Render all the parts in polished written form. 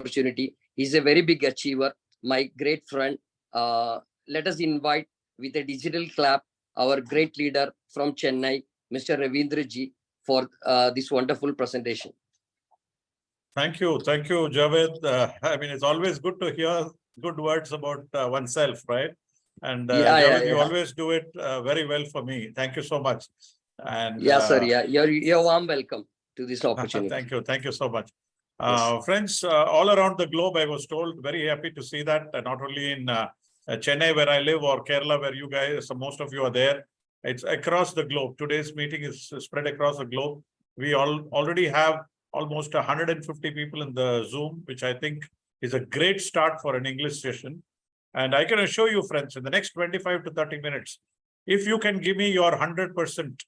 opportunity. He's a very big achiever, my great friend. Let us invite with a digital clap our great leader from Chennai, Mr. Ravindra Ji, for this wonderful presentation. Thank you, Javed. I mean, it's always good to hear good words about oneself, right? And Javed, you always do it very well for me. Thank you so much. And sir. You're warm welcome to this opportunity. Thank you so much. Friends, all around the globe, I was told, very happy to see that, not only in Chennai, where I live, or Kerala, where you guys, most of you are there. It's across the globe. Today's meeting is spread across the globe. We already have almost 150 people in the Zoom, which I think is a great start for an English session. And I can assure you, friends, in the next 25 to 30 minutes, if you can give me your 100%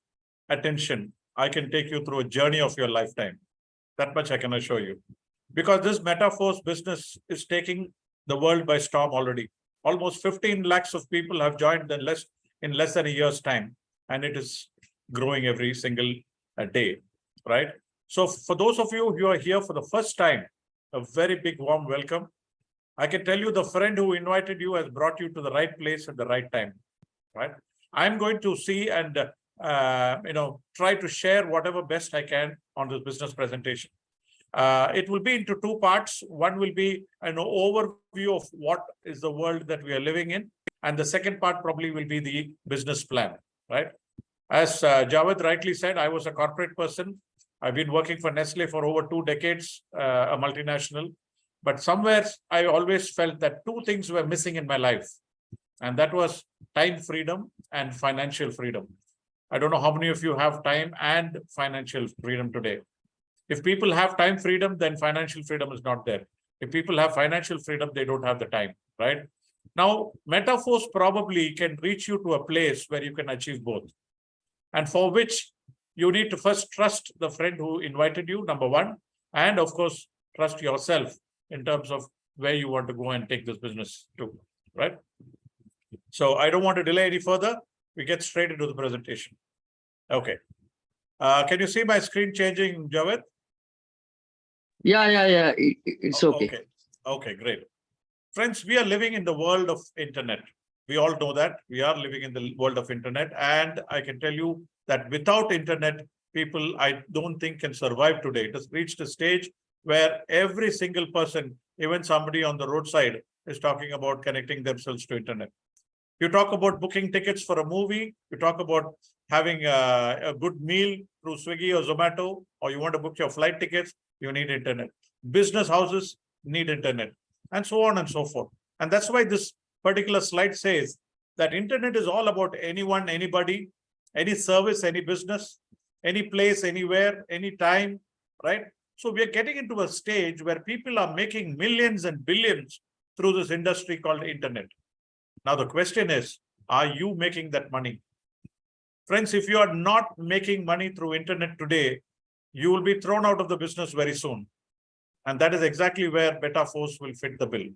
attention, I can take you through a journey of your lifetime. That much I can assure you. Because this Metaforce business is taking the world by storm already. Almost 15 lakhs of people have joined in less than a year's time. And it is growing every single day, right? So for those of you who are here for the first time, a very big warm welcome. I can tell you the friend who invited you has brought you to the right place at the right time, right? I'm going to see and try to share whatever best I can on this business presentation. It will be into two parts. One will be an overview of what is the world that we are living in. And the second part probably will be the business plan, right? As Javed rightly said, I was a corporate person. I've been working for Nestle for over 2 decades, a multinational. But somewhere I always felt that two things were missing in my life. And that was time freedom and financial freedom. I don't know how many of you have time and financial freedom today. If people have time freedom, then financial freedom is not there. If people have financial freedom, they don't have the time, right? Now, Metaforce probably can reach you to a place where you can achieve both. And for which you need to first trust the friend who invited you, number one, and of course, trust yourself in terms of where you want to go and take this business to, right? So I don't want to delay any further. We get straight into the presentation. Okay. Can you see my screen changing, Javed? Yeah. It's okay. Okay, great. Friends, we are living in the world of internet. We all know that. We are living in the world of internet. And I can tell you that without internet, people, I don't think, can survive today. It has reached a stage where every single person, even somebody on the roadside, is talking about connecting themselves to internet. You talk about booking tickets for a movie, you talk about having a good meal through Swiggy or Zomato, or you want to book your flight tickets, you need internet. Business houses need internet, and so on and so forth. And that's why this particular slide says that internet is all about anyone, anybody, any service, any business, any place, anywhere, anytime, right? So we are getting into a stage where people are making millions and billions through this industry called internet. Now, the question is, are you making that money? Friends, if you are not making money through internet today, you will be thrown out of the business very soon. And that is exactly where Metaforce will fit the bill,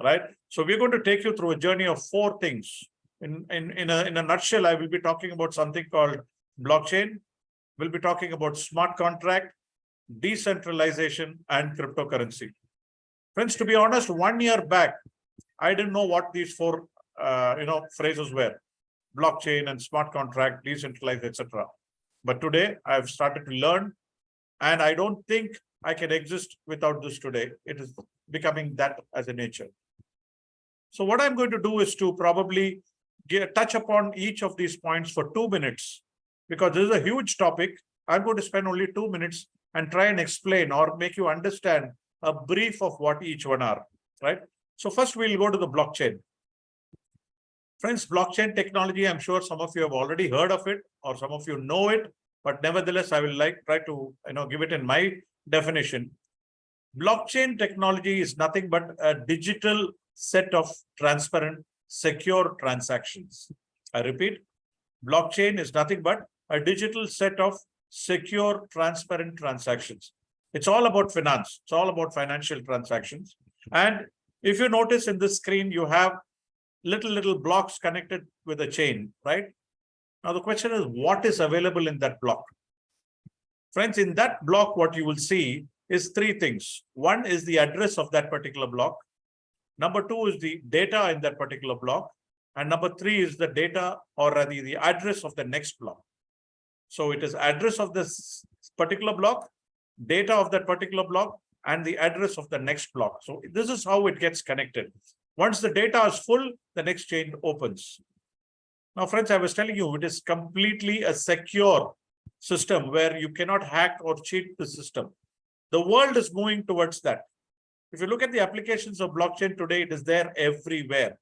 right? So we're going to take you through a journey of 4 things. In a nutshell, I will be talking about something called blockchain. We'll be talking about smart contract, decentralization, and cryptocurrency. Friends, to be honest, 1 year back, I didn't know what these 4 phrases were: blockchain and smart contract, decentralized, etc. But today I've started to learn, and I don't think I can exist without this today. It is becoming that as a nature. So what I'm going to do is to probably touch upon each of these points for 2 minutes, because this is a huge topic. I'm going to spend only 2 minutes and try and explain or make you understand a brief of what each one are, right? So first we'll go to the blockchain. Friends, blockchain technology, I'm sure some of you have already heard of it or some of you know it, but nevertheless, I will try to give it in my definition. Blockchain technology is nothing but a digital set of transparent, secure transactions. I repeat, blockchain is nothing but a digital set of secure, transparent transactions. It's all about finance. It's all about financial transactions. And if you notice in this screen, you have little blocks connected with a chain, right? Now, the question is, what is available in that block? Friends, in that block, what you will see is three things. One is the address of that particular block. Number two is the data in that particular block. And number three is the data or rather the address of the next block. So it is address of this particular block, data of that particular block, and the address of the next block. So this is how it gets connected. Once the data is full, the next chain opens. Now, friends, I was telling you, it is completely a secure system where you cannot hack or cheat the system. The world is moving towards that. If you look at the applications of blockchain today, it is there everywhere.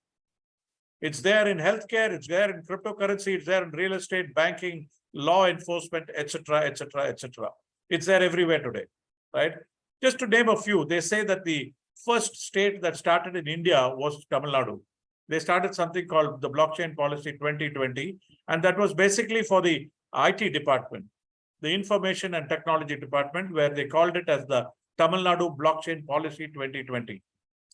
It's there in healthcare, it's there in cryptocurrency, it's there in real estate, banking, law enforcement, etc., etc., etc. It's there everywhere today, right? Just to name a few, they say that the first state that started in India was Tamil Nadu. They started something called the Blockchain Policy 2020, and that was basically for the IT department, the Information and Technology Department, where they called it as the Tamil Nadu Blockchain Policy 2020.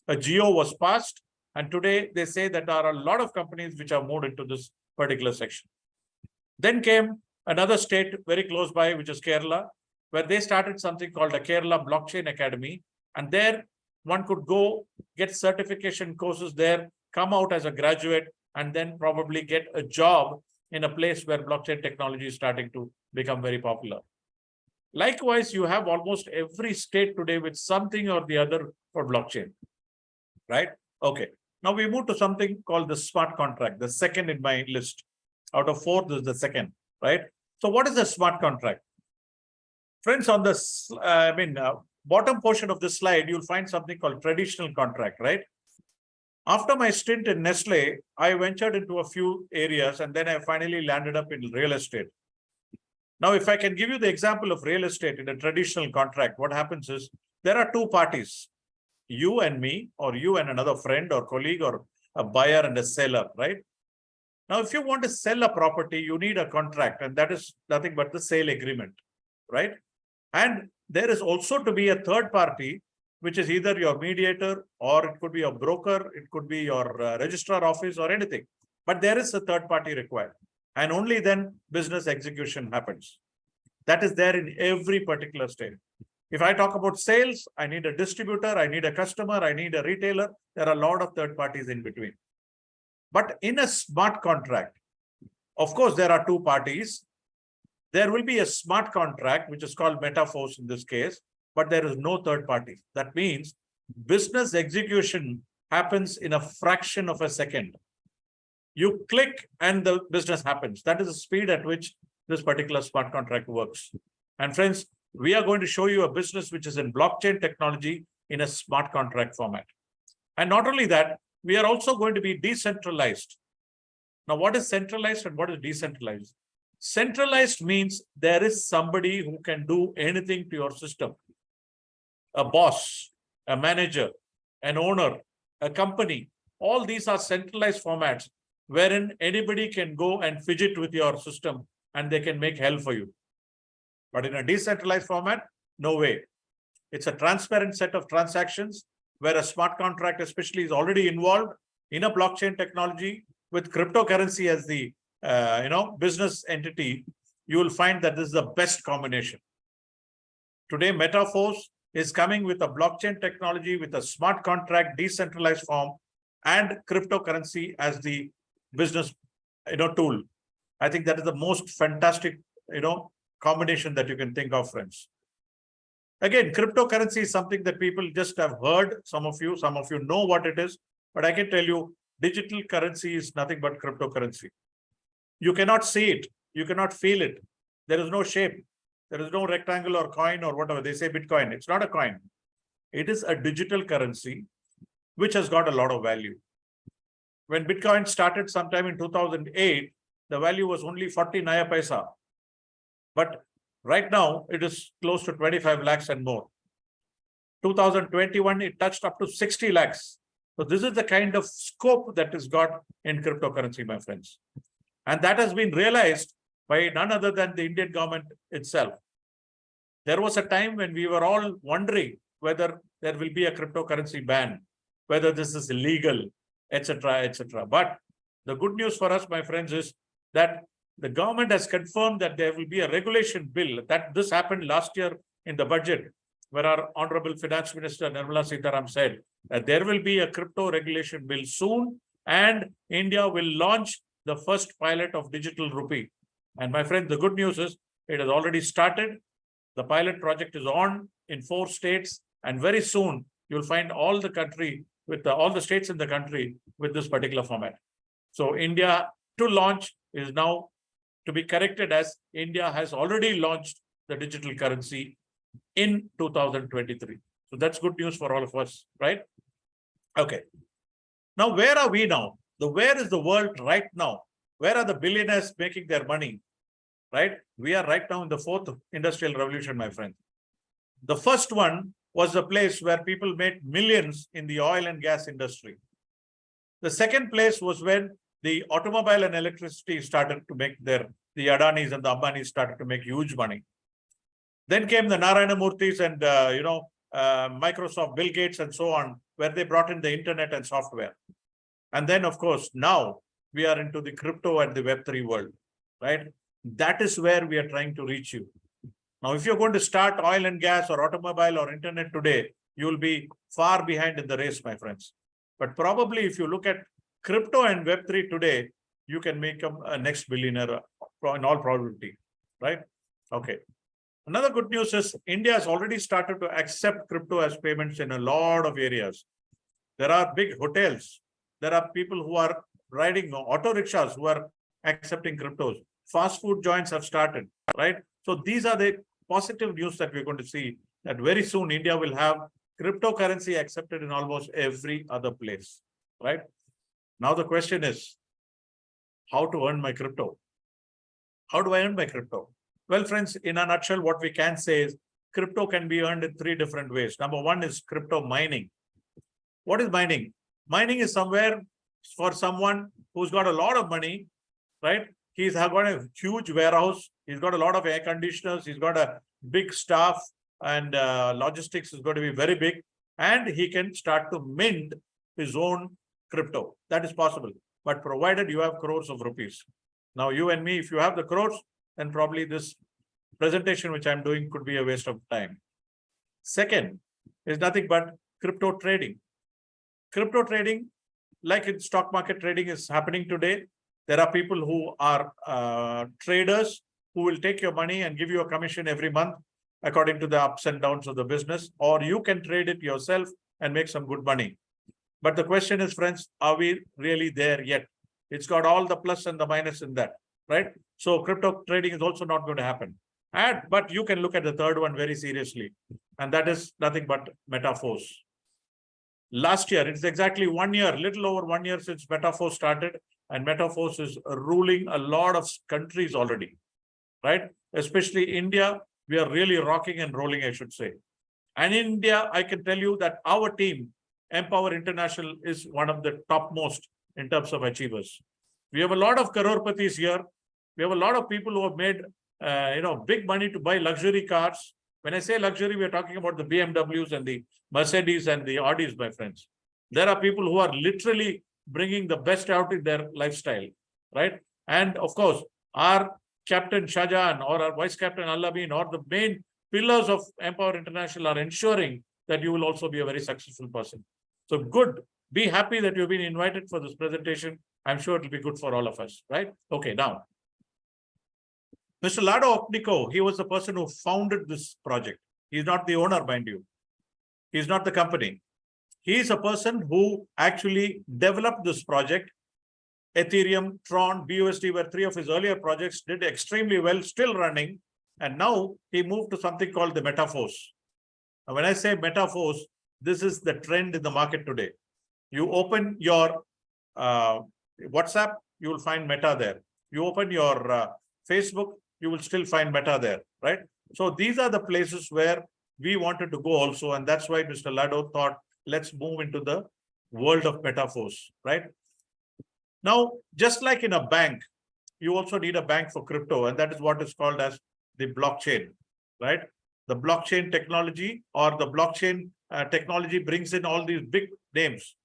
A GO was passed, and today they say that there are a lot of companies which have moved into this particular section. Then came another state very close by, which is Kerala, where they started something called the Kerala Blockchain Academy. And there one could go get certification courses there, come out as a graduate, and then probably get a job in a place where blockchain technology is starting to become very popular. Likewise, you have almost every state today with something or the other for blockchain, right? Okay. Now we move to something called the smart contract, the second in my list. Out of four, this is the second, right? So what is a smart contract? Friends, on the bottom portion of this slide, you'll find something called traditional contract, right? After my stint in Nestle, I ventured into a few areas and then I finally landed up in real estate. Now, if I can give you the example of real estate in a traditional contract, what happens is there are two parties, you and me, or you and another friend or colleague, or a buyer and a seller, right? Now, if you want to sell a property, you need a contract, and that is nothing but the sale agreement, right? And there is also to be a third party, which is either your mediator, or it could be a broker, it could be your registrar office or anything. But there is a third party required. And only then business execution happens. That is there in every particular state. If I talk about sales, I need a distributor, I need a customer, I need a retailer. There are a lot of third parties in between. But in a smart contract, of course, there are two parties. There will be a smart contract, which is called Metaforce in this case, but there is no third party. That means business execution happens in a fraction of a second. You click and the business happens. That is the speed at which this particular smart contract works. And friends, we are going to show you a business which is in blockchain technology in a smart contract format. And not only that, we are also going to be decentralized. Now, what is centralized and what is decentralized? Centralized means there is somebody who can do anything to your system. A boss, a manager, an owner, a company. All these are centralized formats wherein anybody can go and fidget with your system and they can make hell for you. But in a decentralized format, no way. It's a transparent set of transactions where a smart contract especially is already involved in a blockchain technology with cryptocurrency as the business entity. You will find that this is the best combination. Today, Metaforce is coming with a blockchain technology with a smart contract, decentralized form, and cryptocurrency as the business tool. I think that is the most fantastic combination that you can think of, friends. Again, cryptocurrency is something that people just have heard. Some of you know what it is, but I can tell you digital currency is nothing but cryptocurrency. You cannot see it, you cannot feel it. There is no shape, there is no rectangle or coin or whatever. They say Bitcoin, it's not a coin. It is a digital currency which has got a lot of value. When Bitcoin started sometime in 2008, the value was only 40 Naya Paisa. But right now, it is close to 25 lakhs and more. 2021, it touched up to 60 lakhs. So this is the kind of scope that is got in cryptocurrency, my friends. And that has been realized by none other than the Indian government itself. There was a time when we were all wondering whether there will be a cryptocurrency ban, whether this is illegal, etc., etc. But the good news for us, my friends, is that the government has confirmed that there will be a regulation bill. That this happened last year in the budget, where our Honorable Finance Minister Nirmala Sitaraman said that there will be a crypto regulation bill soon, and India will launch the first pilot of digital rupee. And my friend, the good news is it has already started. The pilot project is on in 4 states, and very soon you'll find all the country with all the states in the country with this particular format. So India to launch is now to be corrected as India has already launched the digital currency in 2023. So that's good news for all of us, right? Okay. Now, where are we now? Where is the world right now? Where are the billionaires making their money? Right? We are right now in the 4th industrial revolution, my friend. The first one was the place where people made millions in the oil and gas industry. The second place was when the automobile and electricity started to make the Adanis and the Ambanis started to make huge money. Then came the Narayana Murthis and, Microsoft, Bill Gates and so on, where they brought in the internet and software. And then, of course, now we are into the crypto and the Web3 world, right? That is where we are trying to reach you. Now, if you're going to start oil and gas or automobile or internet today, you will be far behind in the race, my friends. But probably if you look at crypto and Web3 today, you can make a next billionaire in all probability, right? Okay. Another good news is India has already started to accept crypto as payments in a lot of areas. There are big hotels. There are people who are riding auto rickshaws who are accepting cryptos. Fast food joints have started, right? So these are the positive news that we're going to see, that very soon India will have cryptocurrency accepted in almost every other place, right? Now the question is, how to earn my crypto? How do I earn my crypto? Well, friends, in a nutshell, what we can say is crypto can be earned in 3 different ways. Number 1 is crypto mining. What is mining? Mining is somewhere for someone who's got a lot of money, right? He's got a huge warehouse. He's got a lot of air conditioners. He's got a big staff, and logistics is going to be very big. And he can start to mint his own crypto. That is possible. But provided you have crores of rupees. Now, you and me, if you have the crores, then probably this presentation which I'm doing could be a waste of time. Second is nothing but crypto trading. Crypto trading, like in stock market trading is happening today. There are people who are traders who will take your money and give you a commission every month according to the ups and downs of the business, or you can trade it yourself and make some good money. But the question is, friends, are we really there yet? It's got all the plus and the minus in that, right? So crypto trading is also not going to happen. But you can look at the third one very seriously, and that is nothing but Metaforce. Last year, it's exactly 1 year, little over 1 year since Metaforce started, and Metaforce is ruling a lot of countries already, right? Especially India, we are really rocking and rolling, I should say. And in India, I can tell you that our team, Mpower International, is one of the topmost in terms of achievers. We have a lot of crorepathi's here. We have a lot of people who have made, big money to buy luxury cars. When I say luxury, we are talking about the BMWs and the Mercedes and the Audis, my friends. There are people who are literally bringing the best out in their lifestyle, right? And of course, our Captain Shahjahan or our Vice Captain Allabin or the main pillars of Mpower International are ensuring that you will also be a very successful person. So good. Be happy that you've been invited for this presentation. I'm sure it will be good for all of us, right? Okay, now. Mr. Lado Opnico, he was the person who founded this project. He's not the owner, mind you. He's not the company. He is a person who actually developed this project. Ethereum, Tron, BUSD were 3 of his earlier projects, did extremely well, still running. And now he moved to something called the Metaforce. Now, when I say Metaforce, this is the trend in the market today. You open your WhatsApp, you will find Meta there. You open your Facebook, you will still find Meta there, right? So these are the places where we wanted to go also. And that's why Mr. Lado thought, let's move into the world of Metaforce, right? Now, just like in a bank, you also need a bank for crypto. And that is what is called as the blockchain, right? The blockchain technology or the blockchain technology brings in all these big names.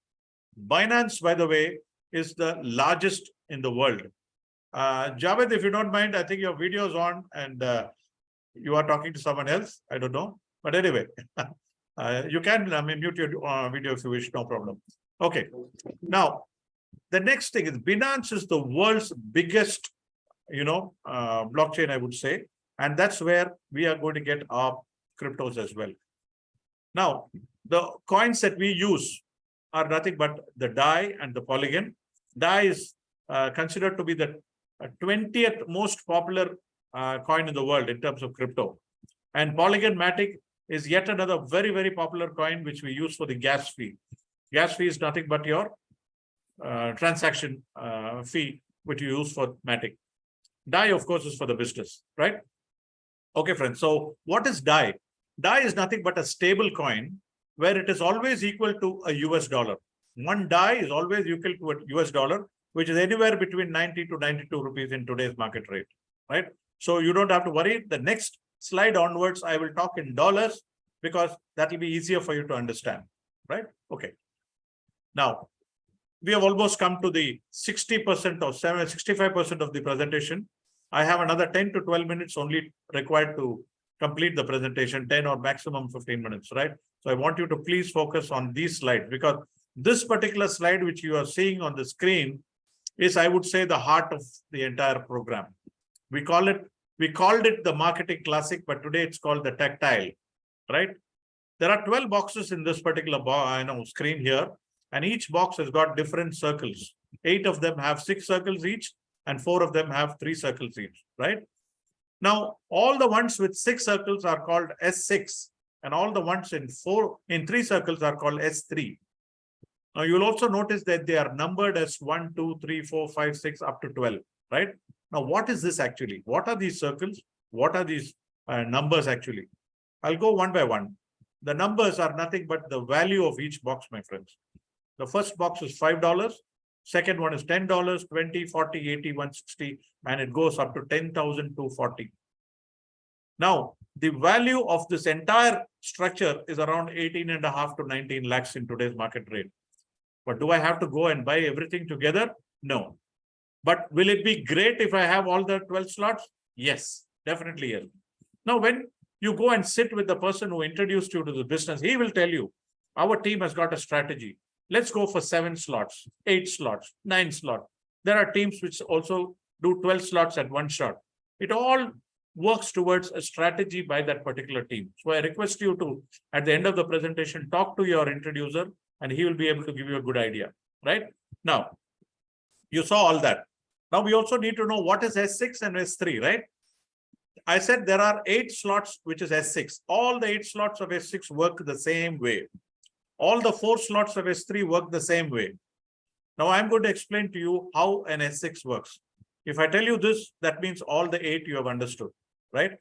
Binance, by the way, is the largest in the world. Javed, if you don't mind, I think your video is on and you are talking to someone else. I don't know. But anyway, you can mute your video if you wish, no problem. Okay. Now, the next thing is Binance is the world's biggest, blockchain, I would say. And that's where we are going to get our cryptos as well. Now, the coins that we use are nothing but the DAI and the Polygon. DAI is considered to be the 20th most popular coin in the world in terms of crypto. And Polygon Matic is yet another very, very popular coin which we use for the gas fee. Gas fee is nothing but your transaction fee which you use for Matic. DAI, of course, is for the business, right? Okay, friends. So what is DAI? DAI is nothing but a stable coin where it is always equal to a US dollar. One DAI is always equal to a US dollar, which is anywhere between 90 to 92 rupees in today's market rate, right? So you don't have to worry. The next slide onwards, I will talk in dollars because that will be easier for you to understand, right? Okay. Now, we have almost come to the 60% or 65% of the presentation. I have another 10 to 12 minutes only required to complete the presentation, 10 or maximum 15 minutes, right? So I want you to please focus on these slides because this particular slide, which you are seeing on the screen, is, I would say, the heart of the entire program. We called it the marketing classic, but today it's called the tactile, right? There are 12 boxes in this particular screen here, and each box has got different circles. 8 of them have 6 circles each, and 4 of them have 3 circles each, right? Now, all the ones with 6 circles are called S6, and all the ones in 3 circles are called S3. Now, you'll also notice that they are numbered as 1, 2, 3, 4, 5, 6, up to 12, right? Now, what is this actually? What are these circles? What are these numbers actually? I'll go one by one. The numbers are nothing but the value of each box, my friends. The first box is $5. Second one is $10, $20, $40, $80, $160, and it goes up to $10,240. Now, the value of this entire structure is around 18.5 to 19 lakhs in today's market rate. But do I have to go and buy everything together? No. But will it be great if I have all the 12 slots? Yes, definitely yes. Now, when you go and sit with the person who introduced you to the business, he will tell you, our team has got a strategy. Let's go for 7 slots, 8 slots, 9 slots. There are teams which also do 12 slots at one shot. It all works towards a strategy by that particular team. So I request you to, at the end of the presentation, talk to your introducer and he will be able to give you a good idea, right? Now, you saw all that. Now we also need to know what is S6 and S3, right? I said there are 8 slots, which is S6. All the 8 slots of S6 work the same way. All the 4 slots of S3 work the same way. Now I'm going to explain to you how an S6 works. If I tell you this, that means all the 8 you have understood, right?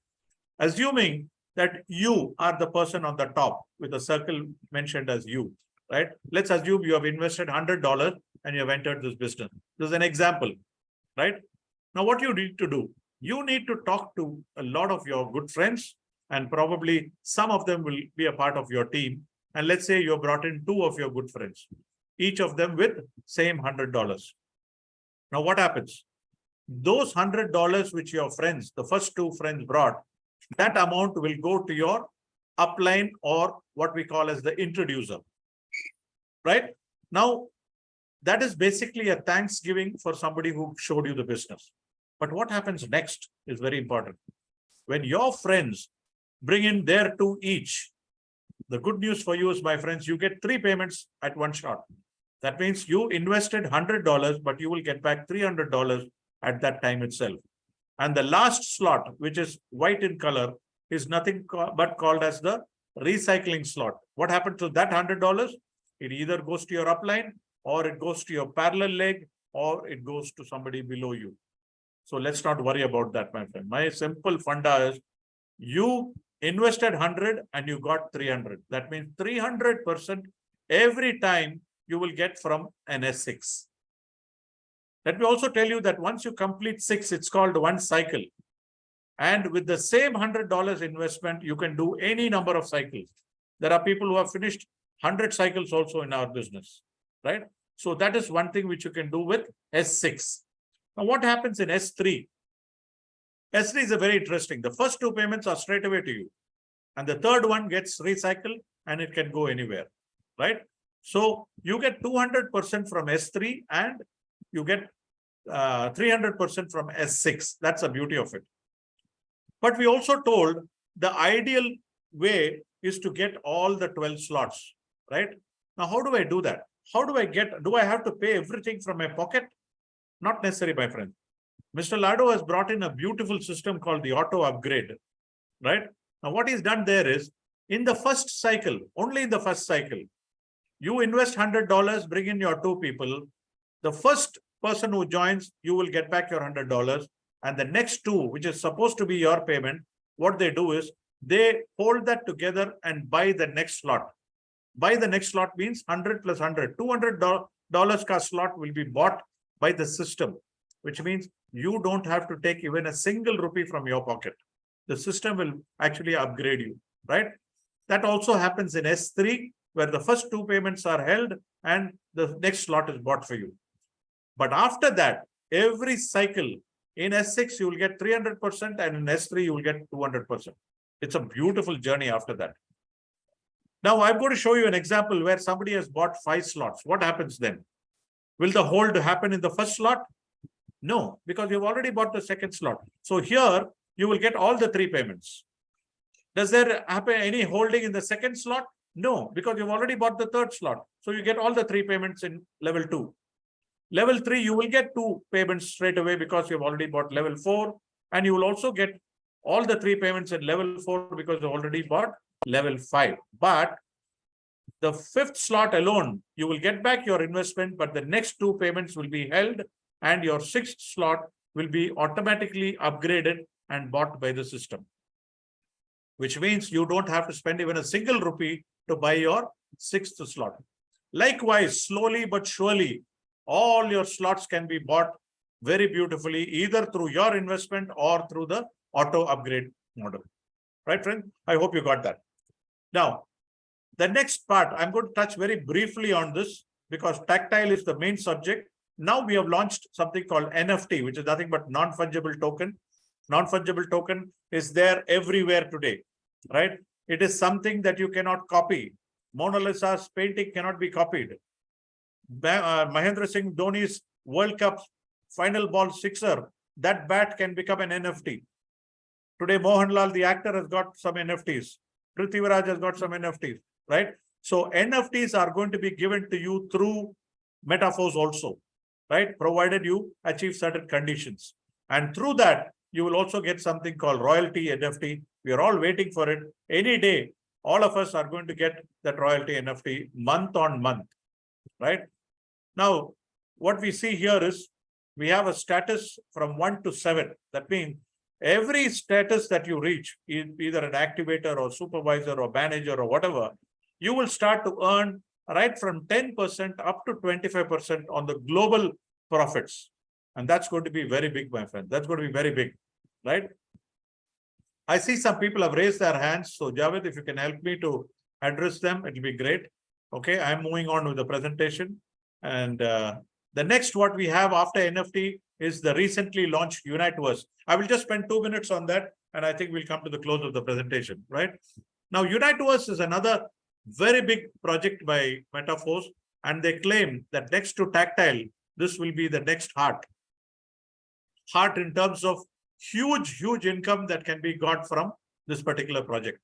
Assuming that you are the person on the top with a circle mentioned as you, right? Let's assume you have invested $100 and you have entered this business. This is an example, right? Now what you need to do, you need to talk to a lot of your good friends and probably some of them will be a part of your team. And let's say you brought in 2 of your good friends, each of them with same $100. Now what happens? Those $100 which your friends, the first 2 friends brought, that amount will go to your upline or what we call as the introducer, right? Now, that is basically a Thanksgiving for somebody who showed you the business. But what happens next is very important. When your friends bring in their 2 each, the good news for you is, my friends, you get 3 payments at one shot. That means you invested $100, but you will get back $300 at that time itself. And the last slot, which is white in color, is nothing but called as the recycling slot. What happened to that $100? It either goes to your upline, or it goes to your parallel leg, or it goes to somebody below you. So let's not worry about that, my friend. My simple funda is, you invested 100 and you got 300. That means 300% every time you will get from an S6. Let me also tell you that once you complete 6, it's called one cycle. And with the same $100 investment, you can do any number of cycles. There are people who have finished 100 cycles also in our business, right? So that is one thing which you can do with S6. Now, what happens in S3? S3 is a very interesting. The first 2 payments are straight away to you. and the third one gets recycled and it can go anywhere, right? So you get 200% from S3 and you get 300% from S6. That's the beauty of it. But we also told the ideal way is to get all the 12 slots, right? Now, how do I do that? How do I have to pay everything from my pocket? Not necessary, my friend. Mr. Lado has brought in a beautiful system called the auto upgrade, right? Now, what he's done there is, in the first cycle, only in the first cycle, you invest $100, bring in your 2 people. The first person who joins, you will get back your $100. And the next 2, which is supposed to be your payment, what they do is they hold that together and buy the next slot. Buy the next slot means 100 plus 100. $200 ka slot will be bought by the system, which means you don't have to take even a single rupee from your pocket. The system will actually upgrade you, right? That also happens in S3, where the first 2 payments are held and the next slot is bought for you. But after that, every cycle in S6, you will get 300%, and in S3, you will get 200%. It's a beautiful journey after that. Now, I'm going to show you an example where somebody has bought 5 slots. What happens then? Will the hold happen in the first slot? No, because you've already bought the second slot. So here, you will get all the 3 payments. Does there happen any holding in the second slot? No, because you've already bought the third slot. So you get all the 3 payments in level 2. Level 3, you will get 2 payments straight away because you've already bought level 4. And you will also get all the 3 payments in level 4 because you already bought level 5. But the 5th slot alone, you will get back your investment, but the next 2 payments will be held and your 6th slot will be automatically upgraded and bought by the system, which means you don't have to spend even a single rupee to buy your 6th slot. Likewise, slowly but surely, all your slots can be bought very beautifully, either through your investment or through the auto upgrade model. Right, friend? I hope you got that. Now, the next part, I'm going to touch very briefly on this because tactile is the main subject. Now we have launched something called NFT, which is nothing but non-fungible token. Non-fungible token is there everywhere today, right? It is something that you cannot copy. Mona Lisa's painting cannot be copied. Mahendra Singh Dhoni's World Cup final ball sixer, that bat can become an NFT. Today, Mohanlal, the actor, has got some NFTs. Prithviraj has got some NFTs, right? So NFTs are going to be given to you through Metaforce also, right? Provided you achieve certain conditions. And through that, you will also get something called royalty NFT. We are all waiting for it. Any day, all of us are going to get that royalty NFT month on month, right? Now, what we see here is we have a status from 1 to 7. That means every status that you reach, either an activator or supervisor or manager or whatever, you will start to earn right from 10% up to 25% on the global profits. And that's going to be very big, my friend. That's going to be very big, right? I see some people have raised their hands. So Javed, if you can help me to address them, it'll be great. Okay, I'm moving on with the presentation. And the next what we have after NFT is the recently launched Uniteverse. I will just spend 2 minutes on that, and I think we'll come to the close of the presentation, right? Now, Uniteverse is another very big project by Metaforce, and they claim that next to tactile, this will be the next heart. Heart in terms of huge income that can be got from this particular project.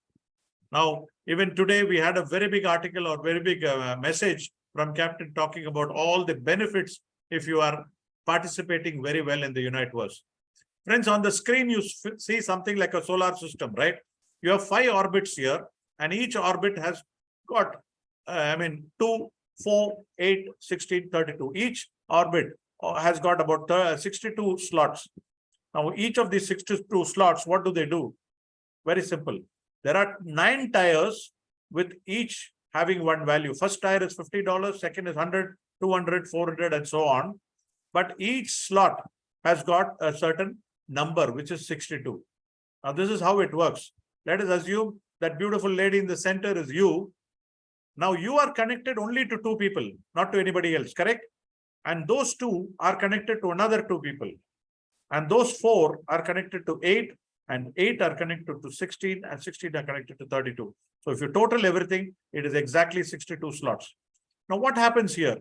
Now, even today, we had a very big article or very big message from Captain talking about all the benefits if you are participating very well in the Uniteverse. Friends, on the screen, you see something like a solar system, right? You have 5 orbits here, and each orbit has got, 2, 4, 8, 16, 32. Each orbit has got about 62 slots. Now, each of these 62 slots, what do they do? Very simple. There are 9 tires with each having one value. First tire is $50, second is 100, 200, 400, and so on. But each slot has got a certain number, which is 62. Now, this is how it works. Let us assume that beautiful lady in the center is you. Now, you are connected only to 2 people, not to anybody else, correct? And those 2 are connected to another 2 people. And those 4 are connected to 8, and 8 are connected to 16, and 16 are connected to 32. So if you total everything, it is exactly 62 slots. Now, what happens here?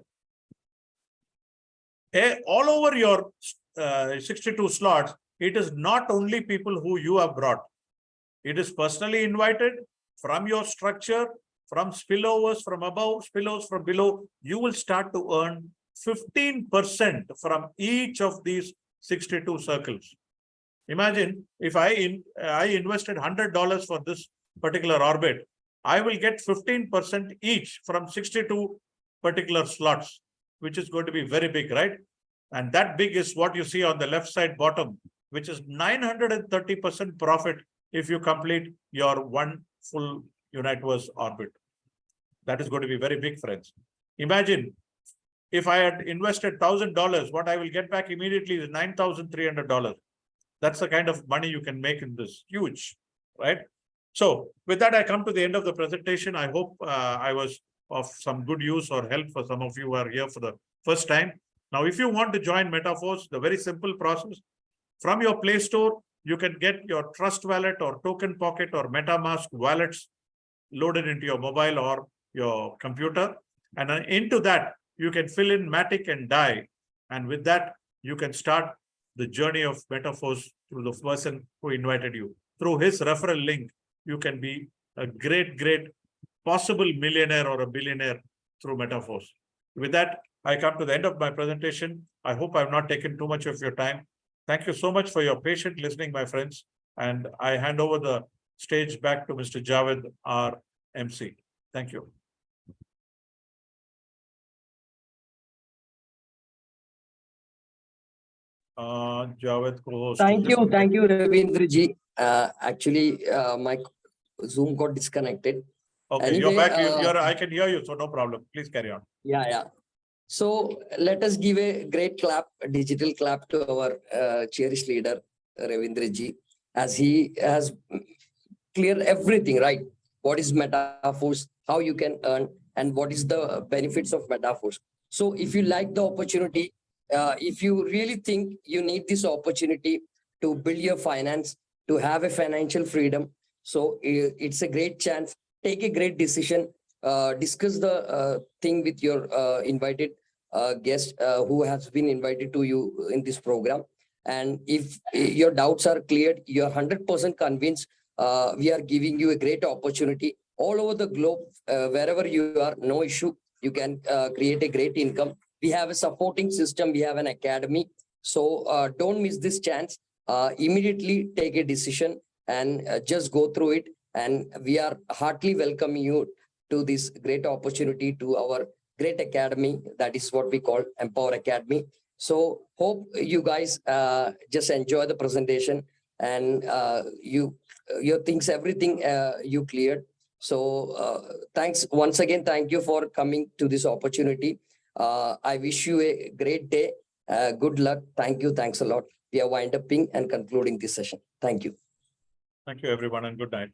All over your 62 slots, it is not only people who you have brought. It is personally invited from your structure, from spillovers from above, spillovers from below. You will start to earn 15% from each of these 62 circles. Imagine if I invested $100 for this particular orbit, I will get 15% each from 62 particular slots, which is going to be very big, right? And that big is what you see on the left side bottom, which is 930% profit if you complete your one full Universe orbit. That is going to be very big, friends. Imagine if I had invested $1,000, what I will get back immediately is $9,300. That's the kind of money you can make in this. Huge, right? So with that, I come to the end of the presentation. I hope I was of some good use or help for some of you who are here for the first time. Now, if you want to join Metaforce, the very simple process, from your Play Store, you can get your Trust Wallet or Token Pocket or MetaMask wallets loaded into your mobile or your computer. And into that, you can fill in Matic and DAI. And with that, you can start the journey of Metaforce through the person who invited you. Through his referral link, you can be a great possible millionaire or a billionaire through Metaforce. With that, I come to the end of my presentation. I hope I've not taken too much of your time. Thank you so much for your patient listening, my friends. And I hand over the stage back to Mr. Javed, our MC. Thank you. Javed, co-host. Thank you, Ravindra ji. Actually, my Zoom got disconnected. Okay, anyway, you're back. I can hear you, so no problem. Please carry on. Yeah. So let us give a great clap, a digital clap to our cherished leader, Ravindra ji, as he has cleared everything, right? What is Metaforce, how you can earn, and what is the benefits of Metaforce. So if you like the opportunity, if you really think you need this opportunity to build your finance, to have a financial freedom, so it's a great chance. Take a great decision. Discuss the thing with your invited guest who has been invited to you in this program. And if your doubts are cleared, you're 100% convinced, we are giving you a great opportunity all over the globe, wherever you are, no issue. You can create a great income. We have a supporting system. We have an academy. So don't miss this chance. Immediately take a decision and just go through it. And we are heartily welcoming you to this great opportunity, to our great academy. That is what we call Mpower Academy. So hope you guys just enjoy the presentation, and your things, everything you cleared. So thanks once again. Thank you for coming to this opportunity. I wish you a great day. Good luck. Thank you. Thanks a lot. We are wind upping and concluding this session. Thank you. Thank you, everyone, and good night.